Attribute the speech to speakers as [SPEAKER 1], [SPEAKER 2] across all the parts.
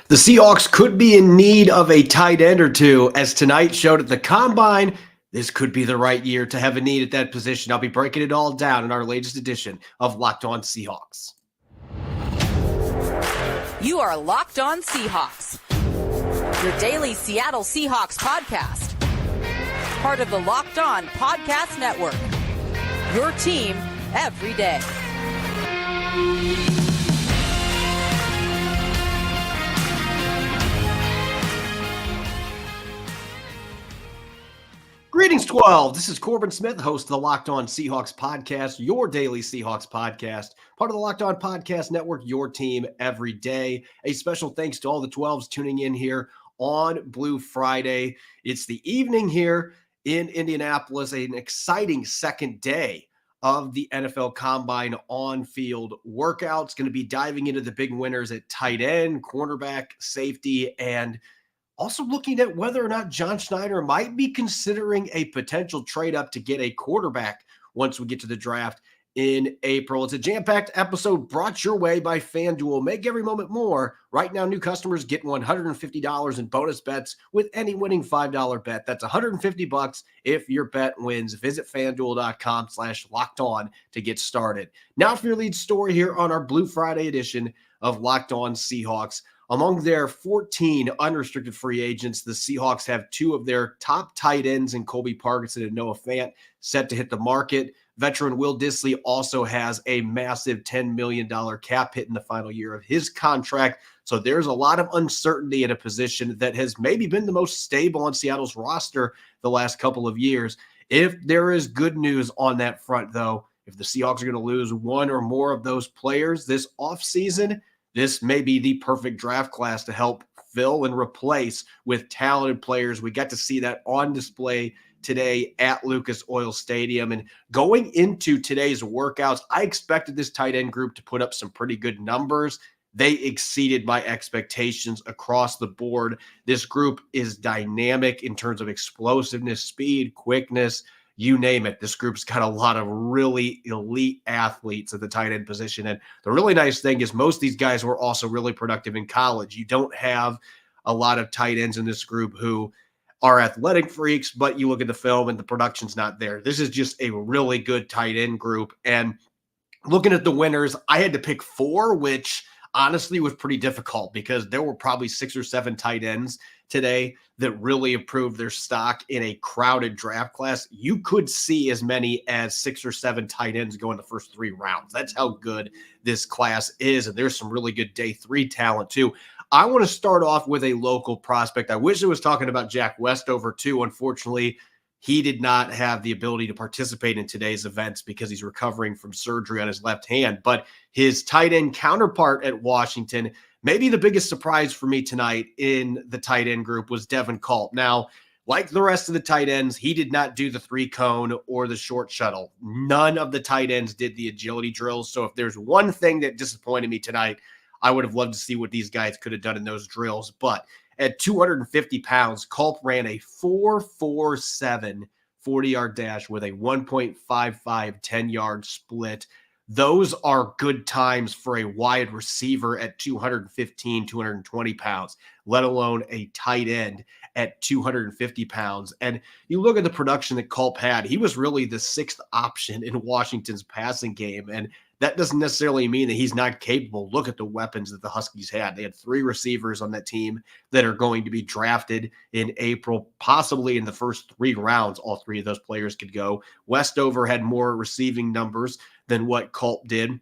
[SPEAKER 1] The Seahawks could be in need of a tight end or two, as tonight showed at the Combine. This could be the right year to have a need at that position. I'll be breaking it all down in our latest edition of Locked On Seahawks.
[SPEAKER 2] You are Locked On Seahawks, your daily Seattle Seahawks podcast. Part of the Locked On Podcast Network, your team every day.
[SPEAKER 1] Greetings, 12. This is Corbin Smith, host of the Locked On Seahawks podcast, your daily Seahawks podcast, part of the Locked On Podcast Network, your team every day. A special thanks to all the 12s tuning in here on Blue Friday. It's the evening here in Indianapolis, an exciting second day of the NFL Combine on-field workouts. Going to be diving into the big winners at tight end, cornerback, safety, and also looking at whether or not John Schneider might be considering a potential trade up to get a quarterback once we get to the draft in April. It's a jam-packed episode brought your way by FanDuel. Make every moment more. Right now, new customers get $150 in bonus bets with any winning $5 bet. That's $150 if your bet wins. Visit FanDuel.com/lockedon to get started. Now for your lead story here on our Blue Friday edition of Locked On Seahawks. Among their 14 unrestricted free agents, the Seahawks have two of their top tight ends in Colby Parkinson and Noah Fant set to hit the market. Veteran Will Dissly also has a massive $10 million cap hit in the final year of his contract. So there's a lot of uncertainty in a position that has maybe been the most stable on Seattle's roster the last couple of years. If there is good news on that front, though, if the Seahawks are going to lose one or more of those players this offseason, this may be the perfect draft class to help fill and replace with talented players. We got to see that on display today at Lucas Oil Stadium. And going into today's workouts, I expected this tight end group to put up some pretty good numbers. They exceeded my expectations across the board. This group is dynamic in terms of explosiveness, speed, quickness, you name it. This group's got a lot of really elite athletes at the tight end position. And the really nice thing is most of these guys were also really productive in college. You don't have a lot of tight ends in this group who are athletic freaks, but you look at the film and the production's not there. This is just a really good tight end group. And looking at the winners, I had to pick four, which honestly was pretty difficult because there were probably 6 or 7 tight ends today that really improved their stock in a crowded draft class. You could see as many as 6 or 7 tight ends go in the first 3 rounds. That's how good this class is. And there's some really good day 3 talent too. I want to start off with a local prospect. I wish I was talking about Jack Westover too. Unfortunately, he did not have the ability to participate in today's events because he's recovering from surgery on his left hand. But his tight end counterpart at Washington, maybe the biggest surprise for me tonight in the tight end group, was Devin Culp. Now, like the rest of the tight ends, he did not do the 3-cone or the short shuttle. None of the tight ends did the agility drills. So if there's one thing that disappointed me tonight, I would have loved to see what these guys could have done in those drills. But at 250 pounds, Culp ran a 4.47 40-yard dash with a 1.55 10-yard split. Those are good times for a wide receiver at 215, 220 pounds, let alone a tight end at 250 pounds. And you look at the production that Culp had, he was really the 6th option in Washington's passing game. And that doesn't necessarily mean that he's not capable. Look at the weapons that the Huskies had. They had 3 receivers on that team that are going to be drafted in April, possibly in the first 3 rounds. All 3 of those players could go. Westover had more receiving numbers than what Culp did.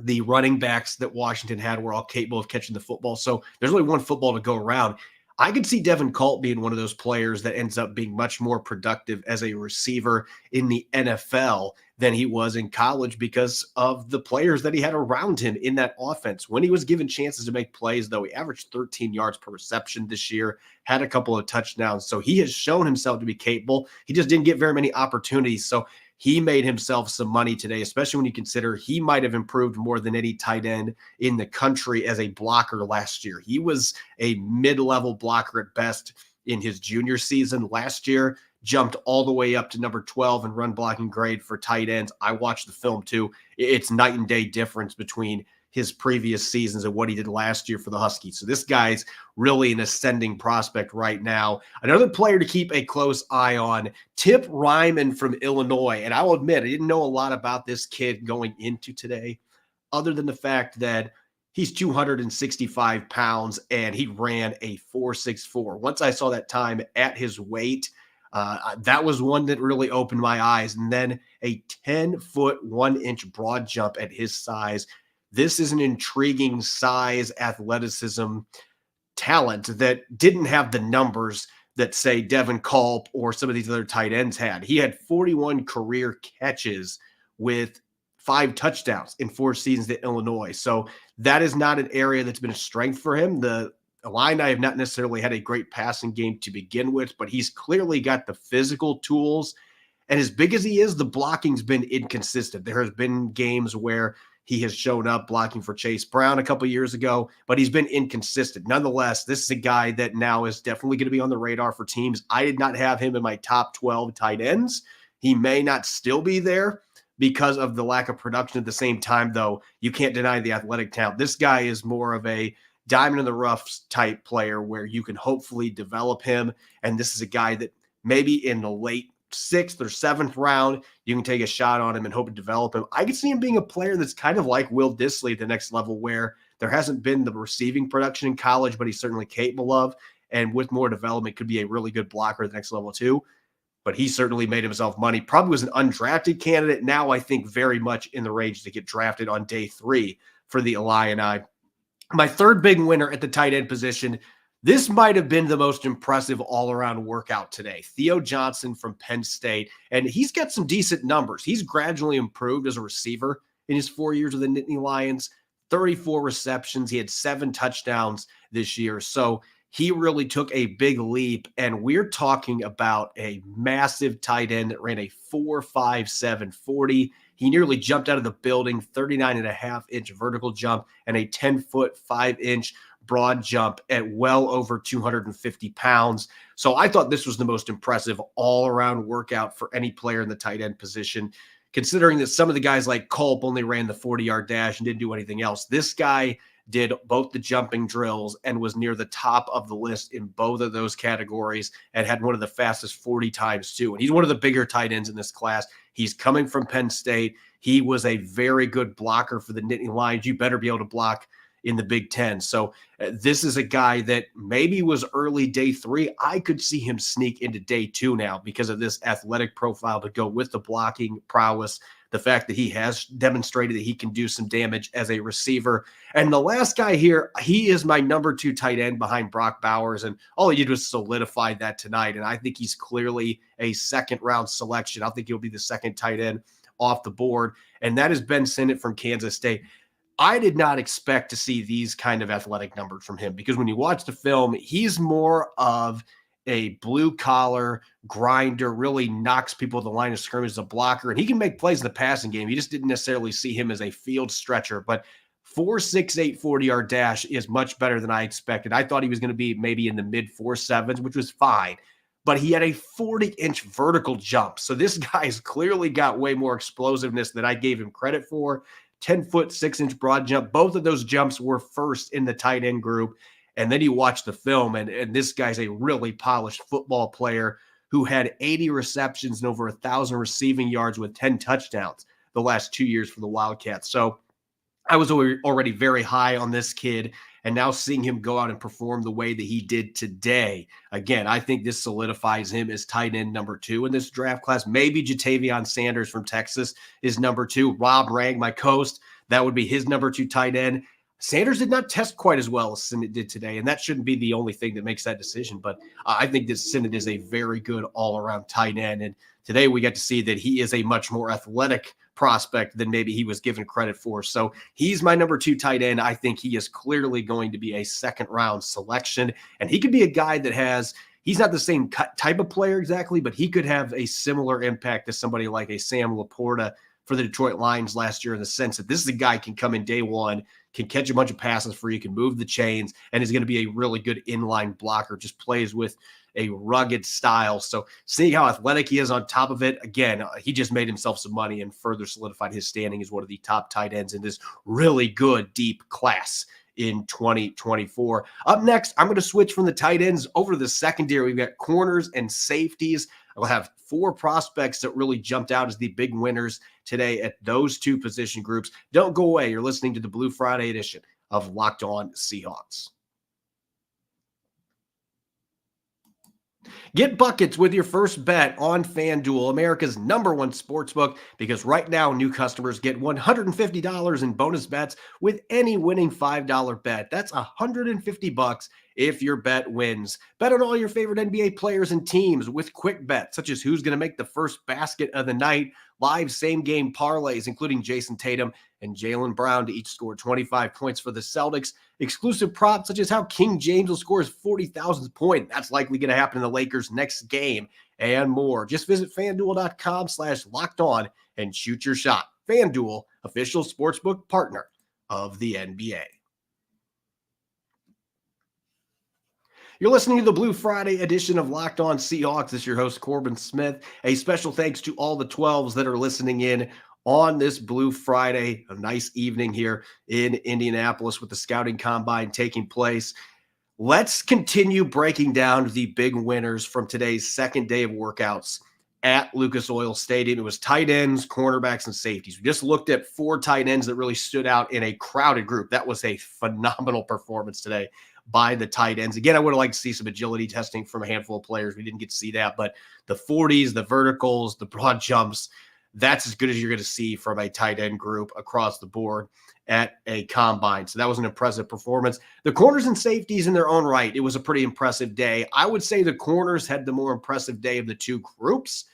[SPEAKER 1] The running backs that Washington had were all capable of catching the football. So there's only one football to go around. I could see Devin Culp being one of those players that ends up being much more productive as a receiver in the NFL than he was in college because of the players that he had around him in that offense. When he was given chances to make plays, though, he averaged 13 yards per reception this year, had a couple of touchdowns. So he has shown himself to be capable. He just didn't get very many opportunities. So he made himself some money today, especially when you consider he might have improved more than any tight end in the country as a blocker last year. He was a mid-level blocker at best in his junior season last year, jumped all the way up to number 12 in run blocking grade for tight ends. I watched the film too. It's night and day difference between his previous seasons and what he did last year for the Huskies. So this guy's really an ascending prospect right now. Another player to keep a close eye on, Tip Ryman from Illinois. And I will admit, I didn't know a lot about this kid going into today, other than the fact that he's 265 pounds and he ran a 4.64. Once I saw that time at his weight, that was one that really opened my eyes. And then a 10-foot, 1-inch broad jump at his size. This is an intriguing size, athleticism, talent that didn't have the numbers that, say, Devin Culp or some of these other tight ends had. He had 41 career catches with 5 touchdowns in 4 seasons at Illinois. So that is not an area that's been a strength for him. The Illini have not necessarily had a great passing game to begin with, but he's clearly got the physical tools. And as big as he is, the blocking's been inconsistent. There has been games where he has shown up blocking for Chase Brown a couple years ago, but he's been inconsistent. Nonetheless, this is a guy that now is definitely going to be on the radar for teams. I did not have him in my top 12 tight ends. He may not still be there because of the lack of production. At the same time, though, you can't deny the athletic talent. This guy is more of a diamond in the rough type player where you can hopefully develop him. And this is a guy that maybe in the late 6th or 7th round, you can take a shot on him and hope to develop him. I could see him being a player that's kind of like Will Dissly at the next level, where there hasn't been the receiving production in college, but he's certainly capable of, and with more development could be a really good blocker at the next level too. But he certainly made himself money. Probably was an undrafted candidate. Now I think very much in the range to get drafted on day 3 for the Illini. My third big winner at the tight end position, this might have been the most impressive all-around workout today. Theo Johnson from Penn State, and he's got some decent numbers. He's gradually improved as a receiver in his 4 years with the Nittany Lions, 34 receptions. He had 7 touchdowns this year. So he really took a big leap, and we're talking about a massive tight end that ran a 4.57 40. He nearly jumped out of the building, 39.5-inch vertical jump and a 10-foot, 5-inch broad jump at well over 250 pounds. So I thought this was the most impressive all-around workout for any player in the tight end position, considering that some of the guys like Culp only ran the 40-yard dash and didn't do anything else. This guy did both the jumping drills and was near the top of the list in both of those categories and had one of the fastest 40 times too. And he's one of the bigger tight ends in this class. He's coming from Penn State. He was a very good blocker for the Nittany Lions. You better be able to block in the Big Ten. So this is a guy that maybe was early day 3. I could see him sneak into day 2 now because of this athletic profile to go with the blocking prowess, the fact that he has demonstrated that he can do some damage as a receiver. And the last guy here, he is my number 2 tight end behind Brock Bowers. And all he did was solidify that tonight. And I think he's clearly a second-round selection. I think he'll be the second tight end off the board. And that is Ben Sinnott from Kansas State. I did not expect to see these kind of athletic numbers from him because when you watch the film, he's more of a blue-collar grinder, really knocks people at the line of scrimmage as a blocker, and he can make plays in the passing game. You just didn't necessarily see him as a field stretcher, but 4.68 40-yard dash is much better than I expected. I thought he was going to be maybe in the mid-4.7s, which was fine, but he had a 40-inch vertical jump. So this guy's clearly got way more explosiveness than I gave him credit for. 10-foot, 6-inch broad jump. Both of those jumps were first in the tight end group. And then you watch the film, and this guy's a really polished football player who had 80 receptions and over 1,000 receiving yards with 10 touchdowns the last 2 years for the Wildcats. So I was already very high on this kid, and now seeing him go out and perform the way that he did today, again, I think this solidifies him as tight end number 2 in this draft class. Maybe Jatavion Sanders from Texas is number 2. Rob Rang, my co-host, that would be his number 2 tight end. Sanders did not test quite as well as Sinnott did today, and that shouldn't be the only thing that makes that decision. But I think that Sinnott is a very good all-around tight end, and today we got to see that he is a much more athletic prospect than maybe he was given credit for. So he's my number 2 tight end. I think he is clearly going to be a second-round selection, and he could be a guy that he's not the same type of player exactly, but he could have a similar impact to somebody like a Sam Laporta for the Detroit Lions last year, in the sense that this is a guy who can come in day 1, can catch a bunch of passes for you, can move the chains, and is going to be a really good inline blocker, just plays with a rugged style. So seeing how athletic he is on top of it, again, he just made himself some money and further solidified his standing as one of the top tight ends in this really good, deep class in 2024. Up next, I'm going to switch from the tight ends over to the secondary. We've got corners and safeties. I'll have 4 prospects that really jumped out as the big winners today at those 2 position groups. Don't go away. You're listening to the Blue Friday edition of Locked On Seahawks. Get buckets with your first bet on FanDuel, America's #1 sportsbook, because right now new customers get $150 in bonus bets with any winning $5 bet. That's $150 if your bet wins. Bet on all your favorite NBA players and teams with quick bets, such as who's going to make the first basket of the night, live same-game parlays, including Jason Tatum and Jaylen Brown to each score 25 points for the Celtics, exclusive props such as how King James will score his 40,000th point. That's likely going to happen in the Lakers' next game, and more. Just visit FanDuel.com/lockedon and shoot your shot. FanDuel, official sportsbook partner of the NBA. You're listening to the Blue Friday edition of Locked On Seahawks. This is your host, Corbin Smith. A special thanks to all the 12s that are listening in on this Blue Friday. A nice evening here in Indianapolis with the scouting combine taking place. Let's continue breaking down the big winners from today's second day of workouts at Lucas Oil Stadium. It was tight ends, cornerbacks, and safeties. We just looked at 4 tight ends that really stood out in a crowded group. That was a phenomenal performance today by the tight ends. Again, I would have liked to see some agility testing from a handful of players. We didn't get to see that, but the 40s, the verticals, the broad jumps, that's as good as you're going to see from a tight end group across the board at a combine. So that was an impressive performance. The corners and safeties in their own right, it was a pretty impressive day. I would say the corners had the more impressive day of the 2 groups.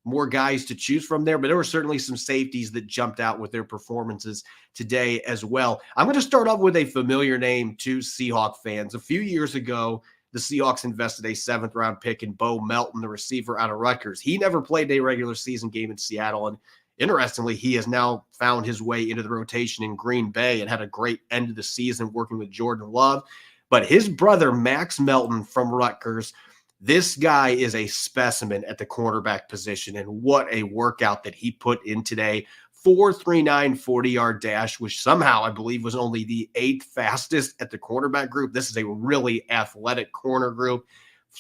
[SPEAKER 1] More guys to choose from there, but there were certainly some safeties that jumped out with their performances today as well. I'm going to start off with a familiar name to Seahawk fans. A few years ago, the Seahawks invested a 7th-round pick in Bo Melton, the receiver out of Rutgers. He never played a regular season game in Seattle, and interestingly, he has now found his way into the rotation in Green Bay and had a great end of the season working with Jordan Love. But his brother, Max Melton from Rutgers, this guy is a specimen at the cornerback position, and what a workout that he put in today. 4.39 40-yard dash, which somehow I believe was only the 8th fastest at the cornerback group. This is a really athletic corner group.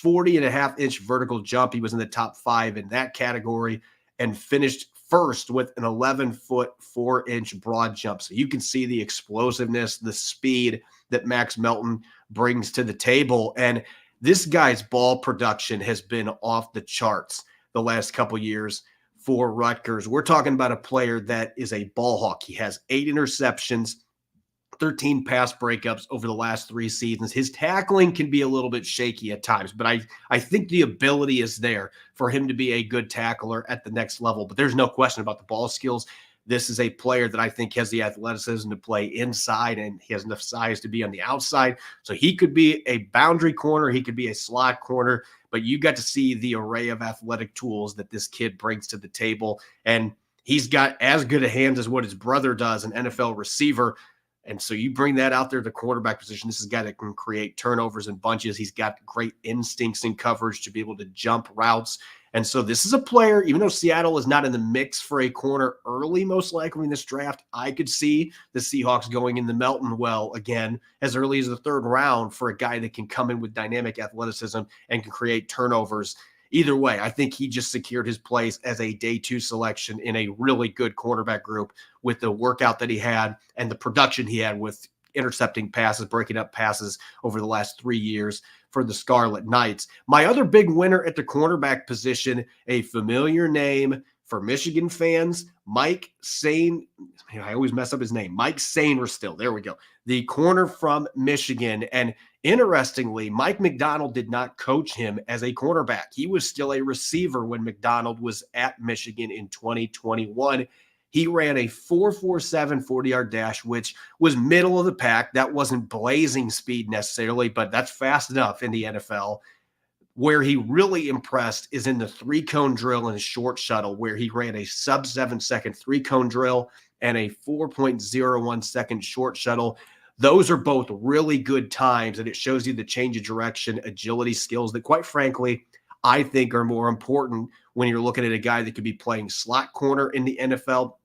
[SPEAKER 1] 40.5-inch vertical jump. He was in the top 5 in that category and finished first with an 11-foot 4-inch broad jump. So you can see the explosiveness, the speed that Max Melton brings to the table. And this guy's ball production has been off the charts the last couple years for Rutgers. We're talking about a player that is a ball hawk. He has 8 interceptions, 13 pass breakups over the last 3 seasons. His tackling can be a little bit shaky at times, but I think the ability is there for him to be a good tackler at the next level. But there's no question about the ball skills. This is a player that I think has the athleticism to play inside, and he has enough size to be on the outside. So he could be a boundary corner. He could be a slot corner, but you got to see the array of athletic tools that this kid brings to the table. And he's got as good a hands as what his brother does, an NFL receiver. And so you bring that out there to the quarterback position. This is a guy that can create turnovers and bunches. He's got great instincts and coverage to be able to jump routes. And so this is a player, even though Seattle is not in the mix for a corner early, most likely in this draft, I could see the Seahawks going in the Melton well again as early as the 3rd round for a guy that can come in with dynamic athleticism and can create turnovers. Either way, I think he just secured his place as a day 2 selection in a really good cornerback group with the workout that he had and the production he had with intercepting passes, breaking up passes over the last 3 years for the Scarlet Knights. My other big winner at the cornerback position, a familiar name for Michigan fans, Mike I always mess up his name, Mike Sainristil. There we go. The corner from Michigan. And interestingly, Mike McDonald did not coach him as a cornerback. He was still a receiver when McDonald was at Michigan in 2021. He ran a 4.47 40-yard dash, which was middle of the pack. That wasn't blazing speed necessarily, but that's fast enough in the NFL. Where he really impressed is in the 3-cone drill and a short shuttle, where he ran a sub-7-second 3-cone drill and a 4.01 second short shuttle. those are both really good times, and it shows you the change of direction, agility skills that, quite frankly, I think are more important when you're looking at a guy that could be playing slot corner in the NFL.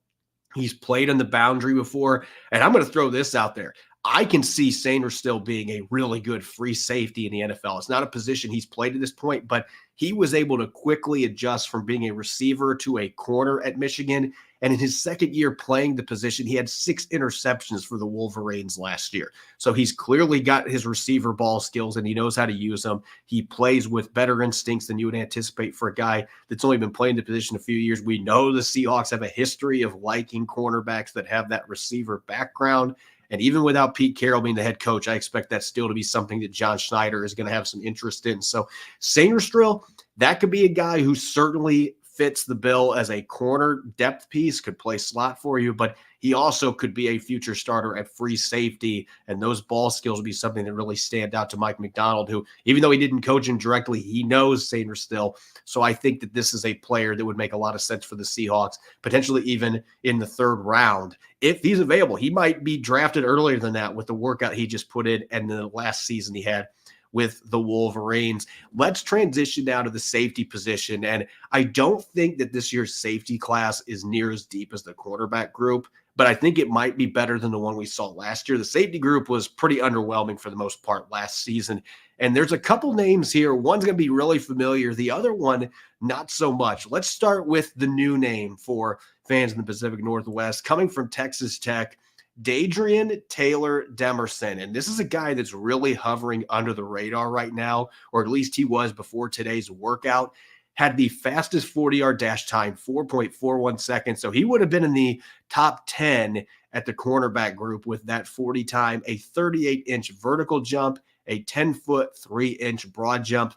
[SPEAKER 1] He's played on the boundary before, and I'm going to throw this out there. I can see Sainristil being a really good free safety in the NFL. It's not a position he's played to this point, but he was able to quickly adjust from being a receiver to a corner at Michigan. And in his second year playing the position, he had 6 interceptions for the Wolverines last year. So he's clearly got his receiver ball skills, and he knows how to use them. He plays with better instincts than you would anticipate for a guy that's only been playing the position a few years. We know the Seahawks have a history of liking cornerbacks that have that receiver background. And even without Pete Carroll being the head coach, I expect that still to be something that John Schneider is going to have some interest in. So Sainristil, that could be a guy who certainly fits the bill as a corner depth piece, could play slot for you, but he also could be a future starter at free safety. And those ball skills would be something that really stand out to Mike McDonald, who, even though he didn't coach him directly, he knows Sainristil. So I think that this is a player that would make a lot of sense for the Seahawks, potentially even in the 3rd round. If he's available, he might be drafted earlier than that with the workout he just put in and the last season he had with the Wolverines. Let's transition now to the safety position. And I don't think that this year's safety class is near as deep as the cornerback group, but I think it might be better than the one we saw last year. The safety group was pretty underwhelming for the most part last season. And there's a couple names here. One's going to be really familiar. The other one, not so much. Let's start with the new name for fans in the Pacific Northwest, coming from Texas Tech, Dadrian Taylor Demerson. And this is a guy that's really hovering under the radar right now, or at least he was before today's workout. Had the fastest 40-yard dash time, 4.41 seconds. So he would have been in the top 10 at the cornerback group with that 40 time, a 38-inch vertical jump, a 10-foot, 3-inch broad jump.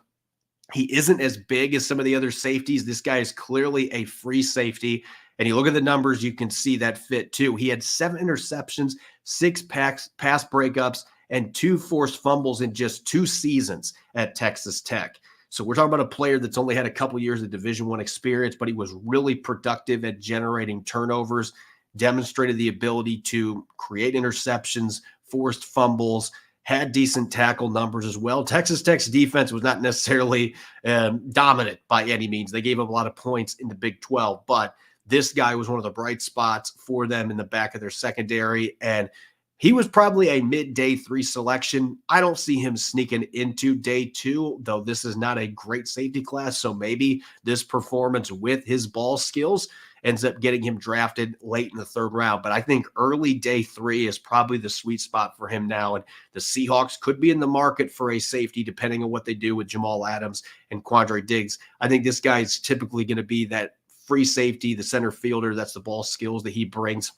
[SPEAKER 1] He isn't as big as some of the other safeties. This guy is clearly a free safety. And you look at the numbers, you can see that fit too. He had 7 interceptions, 6 pass breakups, and 2 forced fumbles in just 2 seasons at Texas Tech. So we're talking about a player that's only had a couple years of Division I experience, but he was really productive at generating turnovers, demonstrated the ability to create interceptions, forced fumbles, had decent tackle numbers as well. Texas Tech's defense was not necessarily dominant by any means. They gave up a lot of points in the Big 12, but this guy was one of the bright spots for them in the back of their secondary, and he was probably a mid-day 3 selection. I don't see him sneaking into day 2, though this is not a great safety class, so maybe this performance with his ball skills ends up getting him drafted late in the 3rd round. But I think early day 3 is probably the sweet spot for him now, and the Seahawks could be in the market for a safety depending on what they do with Jamal Adams and Quandre Diggs. I think this guy is typically going to be that free safety, the center fielder. That's the ball skills that he brings.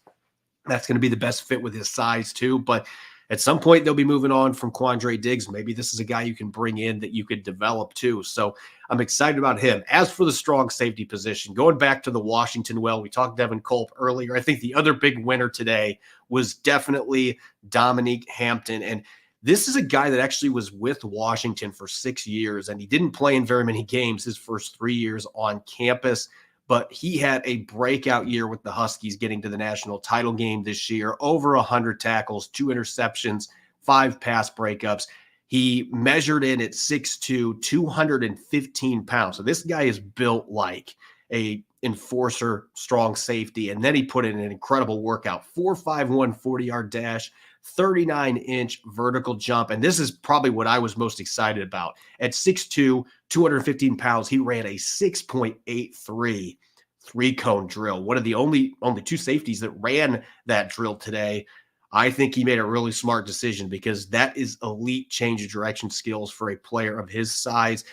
[SPEAKER 1] That's going to be the best fit with his size too. But at some point, they'll be moving on from Quandre Diggs. Maybe this is a guy you can bring in that you could develop too. So I'm excited about him. As for the strong safety position, going back to the Washington well, we talked Devin Culp earlier. I think the other big winner today was definitely Dominique Hampton. And this is a guy that actually was with Washington for 6 years, and he didn't play in very many games his first 3 years on campus. But he had a breakout year with the Huskies, getting to the national title game this year, over 100 tackles, 2 interceptions, 5 pass breakups. He measured in at 6'2", 215 pounds. So this guy is built like a enforcer, strong safety. And then he put in an incredible workout, 4.51 40-yard dash, 39-inch vertical jump. And this is probably what I was most excited about. At 6'2", 215 pounds, he ran a 6.83 3-cone drill. One of the only 2 safeties that ran that drill today. I think he made a really smart decision because that is elite change of direction skills for a player of his size.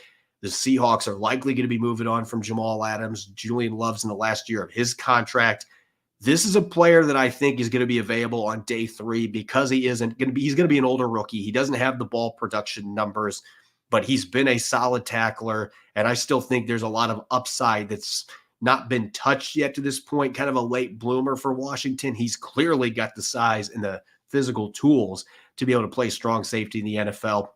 [SPEAKER 1] The Seahawks are likely going to be moving on from Jamal Adams. Julian Love's in the last year of his contract. This is a player that I think is going to be available on day 3 because he's going to be an older rookie. He doesn't have the ball production numbers, but he's been a solid tackler. And I still think there's a lot of upside that's not been touched yet to this point, kind of a late bloomer for Washington. He's clearly got the size and the physical tools to be able to play strong safety in the NFL.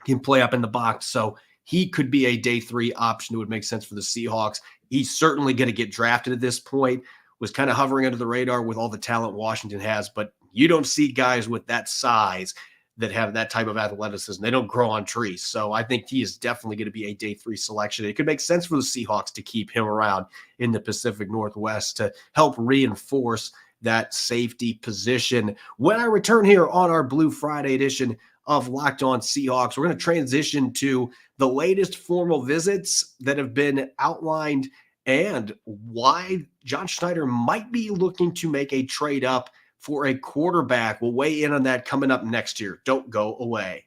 [SPEAKER 1] He can play up in the box. So he could be a day 3 option that would make sense for the Seahawks. He's certainly going to get drafted at this point. Was kind of hovering under the radar with all the talent Washington has, but You don't see guys with that size that have that type of athleticism. They don't grow on trees. So I think he is definitely going to be a day 3 selection. It could make sense for the Seahawks to keep him around in the Pacific Northwest to help reinforce that safety position. When I return here on our Blue Friday edition of Locked On Seahawks, we're going to transition to the latest formal visits that have been outlined and why John Schneider might be looking to make a trade up for a quarterback. We'll weigh in on that coming up next year. Don't go away.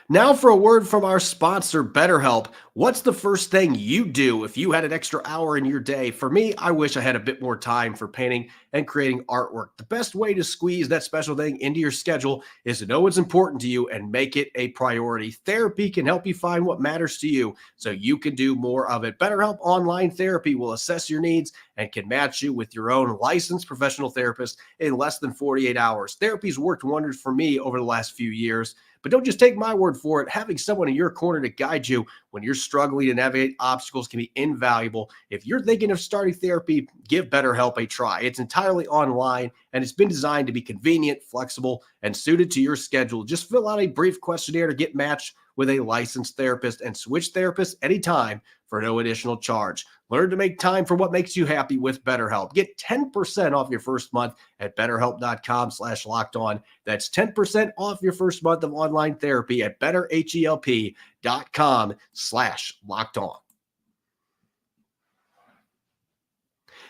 [SPEAKER 1] Now for a word from our sponsor, BetterHelp. What's the first thing you do if you had an extra hour in your day? For me, I wish I had a bit more time for painting and creating artwork. The best way to squeeze that special thing into your schedule is to know what's important to you and make it a priority. Therapy can help you find what matters to you so you can do more of it. BetterHelp Online Therapy will assess your needs and can match you with your own licensed professional therapist in less than 48 hours. Therapy's worked wonders for me over the last few years. But don't just take my word for it. Having someone in your corner to guide you when you're struggling to navigate obstacles can be invaluable. If you're thinking of starting therapy, give BetterHelp a try. It's entirely online, and it's been designed to be convenient, flexible, and suited to your schedule. Just fill out a brief questionnaire to get matched with a licensed therapist and switch therapists anytime for no additional charge. Learn to make time for what makes you happy with BetterHelp. Get 10% off your first month at betterhelp.com/lockedon. That's 10% off your first month of online therapy at betterhelp.com/lockedon.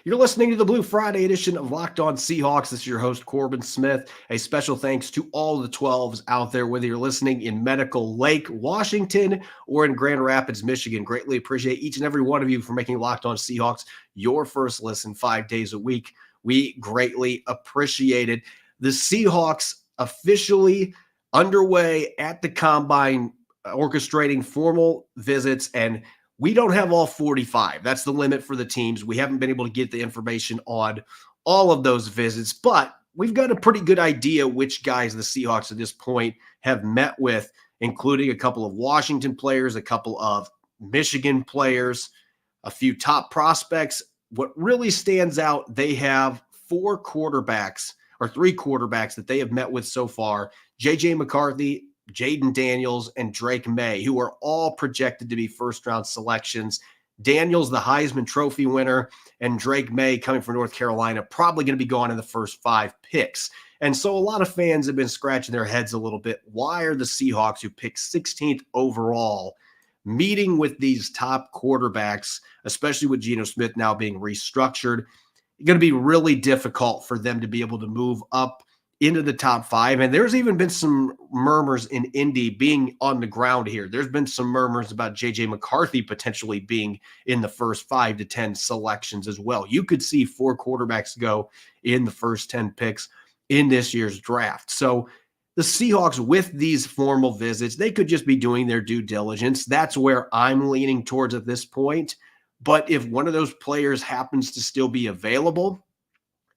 [SPEAKER 1] You're listening to the Blue Friday edition of Locked On Seahawks. This is your host, Corbin Smith. A special thanks to all the 12s out there, whether you're listening in Medical Lake, Washington, or in Grand Rapids, Michigan. Greatly appreciate each and every one of you for making Locked On Seahawks your first listen 5 days a week. We greatly appreciate it. The Seahawks officially underway at the Combine, orchestrating formal visits, and we don't have all 45. That's the limit for the teams. We haven't been able to get the information on all of those visits, but we've got a pretty good idea which guys the Seahawks at this point have met with, including a couple of Washington players, a couple of Michigan players, a few top prospects. What really stands out, they have 4 quarterbacks or 3 quarterbacks that they have met with so far: J.J. McCarthy, Jaden Daniels, and Drake May, who are all projected to be first-round selections. Daniels, the Heisman Trophy winner, and Drake May, coming from North Carolina, probably going to be gone in the first 5 picks. And so a lot of fans have been scratching their heads a little bit. Why are the Seahawks, who picked 16th overall, meeting with these top quarterbacks, especially with Geno Smith now being restructured? It's going to be really difficult for them to be able to move up into the top 5. And there's even been some murmurs in Indy being on the ground here. There's been some murmurs about J.J. McCarthy potentially being in the first 5 to 10 selections as well. You could see 4 quarterbacks go in the first 10 picks in this year's draft. So the Seahawks, with these formal visits, they could just be doing their due diligence. That's where I'm leaning towards at this point. But if one of those players happens to still be available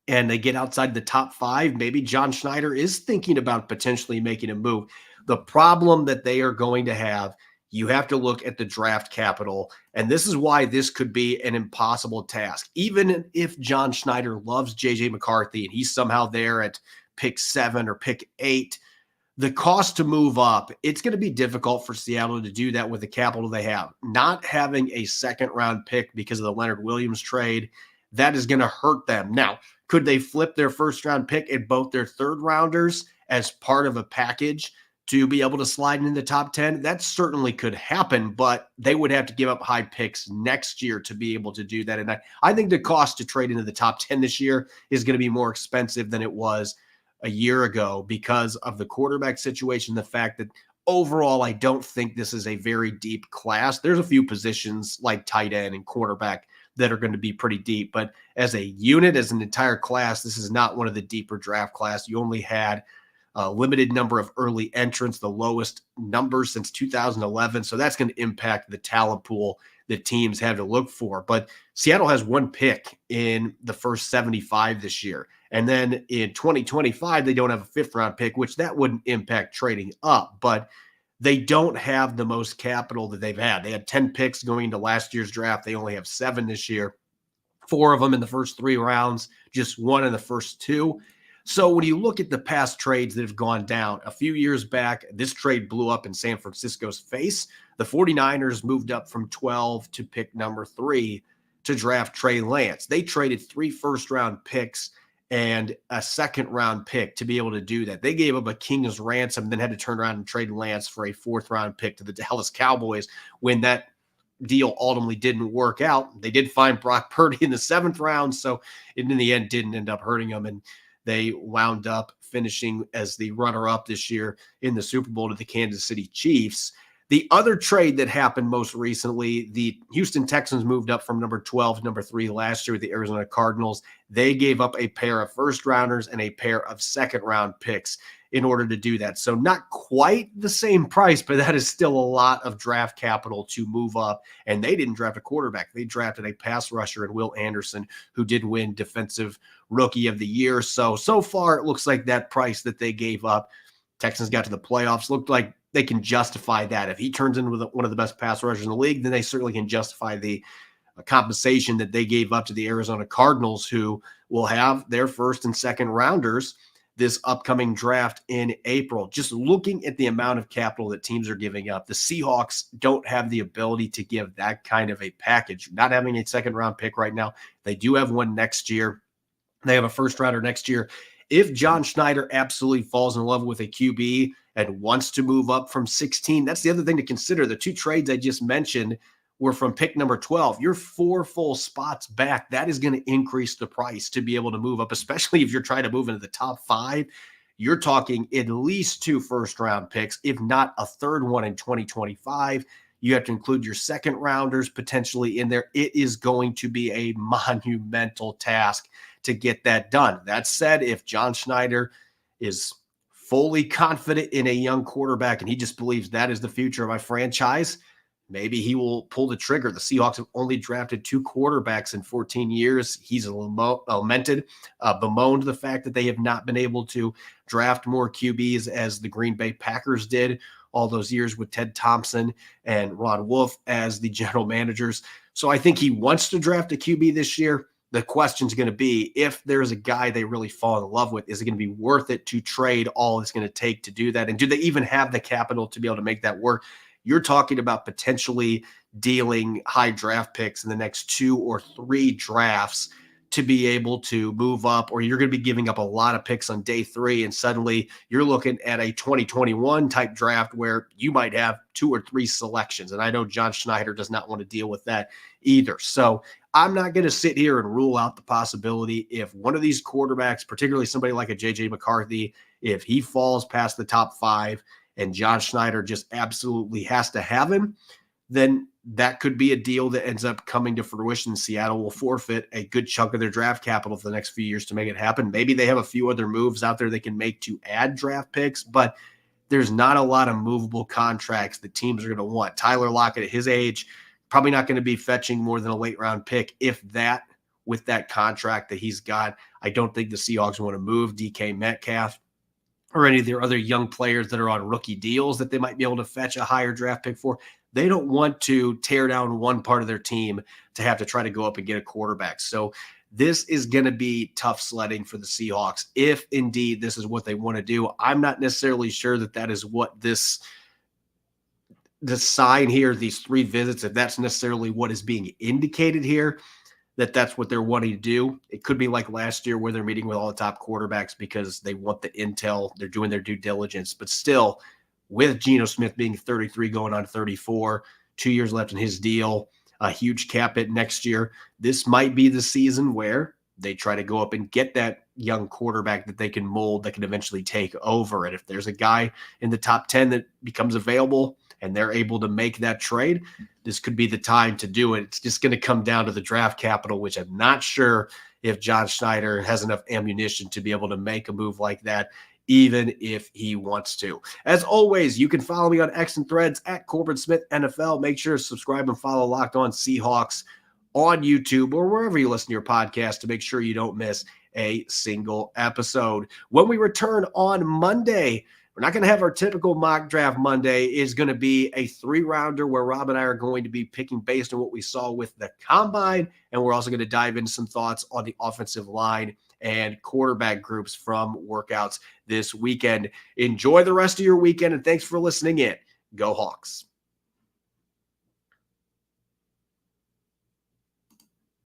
[SPEAKER 1] and they get outside the top 5, maybe John Schneider is thinking about potentially making a move. The problem that they are going to have, you have to look at the draft capital, and this is why this could be an impossible task. Even if John Schneider loves J.J. McCarthy and he's somehow there at pick 7 or pick 8, the cost to move up, it's going to be difficult for Seattle to do that with the capital they have. Not having a second-round pick because of the Leonard Williams trade, that is going to hurt them. Now, could they flip their first-round pick and both their third-rounders as part of a package to be able to slide into the top 10? That certainly could happen, but they would have to give up high picks next year to be able to do that. And I think the cost to trade into the top 10 this year is going to be more expensive than it was a year ago because of the quarterback situation, the fact that overall I don't think this is a very deep class. There's a few positions like tight end and cornerback that are going to be pretty deep. But as a unit, as an entire class, this is not one of the deeper draft class. You only had a limited number of early entrants, the lowest numbers since 2011. So that's going to impact the talent pool that teams have to look for. But Seattle has 1 pick in the first 75 this year. And then in 2025, they don't have a 5th-round pick, which that wouldn't impact trading up. But they don't have the most capital that they've had. They had 10 picks going into last year's draft. They only have 7 this year. 4 of them in the first 3 rounds, just 1 in the first 2. So when you look at the past trades that have gone down, a few years back, this trade blew up in San Francisco's face. The 49ers moved up from 12 to pick number 3 to draft Trey Lance. They traded 3 first-round picks and a second-round pick to be able to do that. They gave up a king's ransom, then had to turn around and trade Lance for a 4th-round pick to the Dallas Cowboys when that deal ultimately didn't work out. They did find Brock Purdy in the 7th round, so it in the end didn't end up hurting them, and they wound up finishing as the runner-up this year in the Super Bowl to the Kansas City Chiefs. The other trade that happened most recently, the Houston Texans moved up from number 12 to number 3 last year with the Arizona Cardinals. They gave up a pair of first-rounders and a pair of second-round picks in order to do that. So not quite the same price, but that is still a lot of draft capital to move up. And they didn't draft a quarterback. They drafted a pass rusher in Will Anderson, who did win Defensive Rookie of the Year. So far, it looks like that price that they gave up, Texans got to the playoffs, looked like they can justify that. If he turns into one of the best pass rushers in the league, then they certainly can justify the compensation that they gave up to the Arizona Cardinals, who will have their first and second rounders this upcoming draft in April. Just looking at the amount of capital that teams are giving up, the Seahawks don't have the ability to give that kind of a package. Not having a second round pick right now. They do have one next year. They have a first rounder next year. If John Schneider absolutely falls in love with a QB and wants to move up from 16, that's the other thing to consider. The 2 trades I just mentioned were from pick number 12. You're 4 full spots back. That is going to increase the price to be able to move up, especially if you're trying to move into the top 5. You're talking at least 2 first-round picks, if not a third one in 2025. You have to include your second rounders potentially in there. It is going to be a monumental task to get that done. That said, if John Schneider is fully confident in a young quarterback and he just believes that is the future of my franchise, maybe he will pull the trigger. The Seahawks have only drafted 2 quarterbacks in 14 years. He's bemoaned the fact that they have not been able to draft more QBs as the Green Bay Packers did all those years with Ted Thompson and Ron Wolf as the general managers. So I think he wants to draft a QB this year. The question is going to be, if there's a guy they really fall in love with, is it going to be worth it to trade all it's going to take to do that? And do they even have the capital to be able to make that work? You're talking about potentially dealing high draft picks in the next 2 or 3 drafts to be able to move up, or you're going to be giving up a lot of picks on day 3, and suddenly you're looking at a 2021 type draft where you might have 2 or 3 selections. And I know John Schneider does not want to deal with that either. So I'm not going to sit here and rule out the possibility if one of these quarterbacks, particularly somebody like a J.J. McCarthy, if he falls past the top 5 and John Schneider just absolutely has to have him, then that could be a deal that ends up coming to fruition. Seattle will forfeit a good chunk of their draft capital for the next few years to make it happen. Maybe they have a few other moves out there they can make to add draft picks, but there's not a lot of movable contracts that teams are going to want. Tyler Lockett at his age, probably not going to be fetching more than a late round pick, if that, with that contract that he's got. I don't think the Seahawks want to move DK Metcalf or any of their other young players that are on rookie deals that they might be able to fetch a higher draft pick for. They don't want to tear down one part of their team to have to try to go up and get a quarterback. So this is going to be tough sledding for the Seahawks if indeed this is what they want to do. I'm not necessarily sure that that is what this sign here, these 3 visits, if that's necessarily what is being indicated here, that's what they're wanting to do. It could be like last year where they're meeting with all the top quarterbacks because they want the intel. They're doing their due diligence. But still, with Geno Smith being 33 going on 34, 2 years left in his deal, a huge cap hit next year, this might be the season where they try to go up and get that young quarterback that they can mold, that can eventually take over. And if there's a guy in the top 10 that becomes available and they're able to make that trade, this could be the time to do it. It's just going to come down to the draft capital, which I'm not sure if John Schneider has enough ammunition to be able to make a move like that, even if he wants to. As always, you can follow me on X and Threads at Corbin Smith NFL. Make sure to subscribe and follow Locked On Seahawks on YouTube or wherever you listen to your podcast to make sure you don't miss a single episode. When we return on Monday, we're We're not going to have our typical mock draft Monday. It's going to be a 3-rounder where Rob and I are going to be picking based on what we saw with the combine. And we're also going to dive into some thoughts on the offensive line and quarterback groups from workouts this weekend. Enjoy the rest of your weekend, and thanks for listening in. Go Hawks.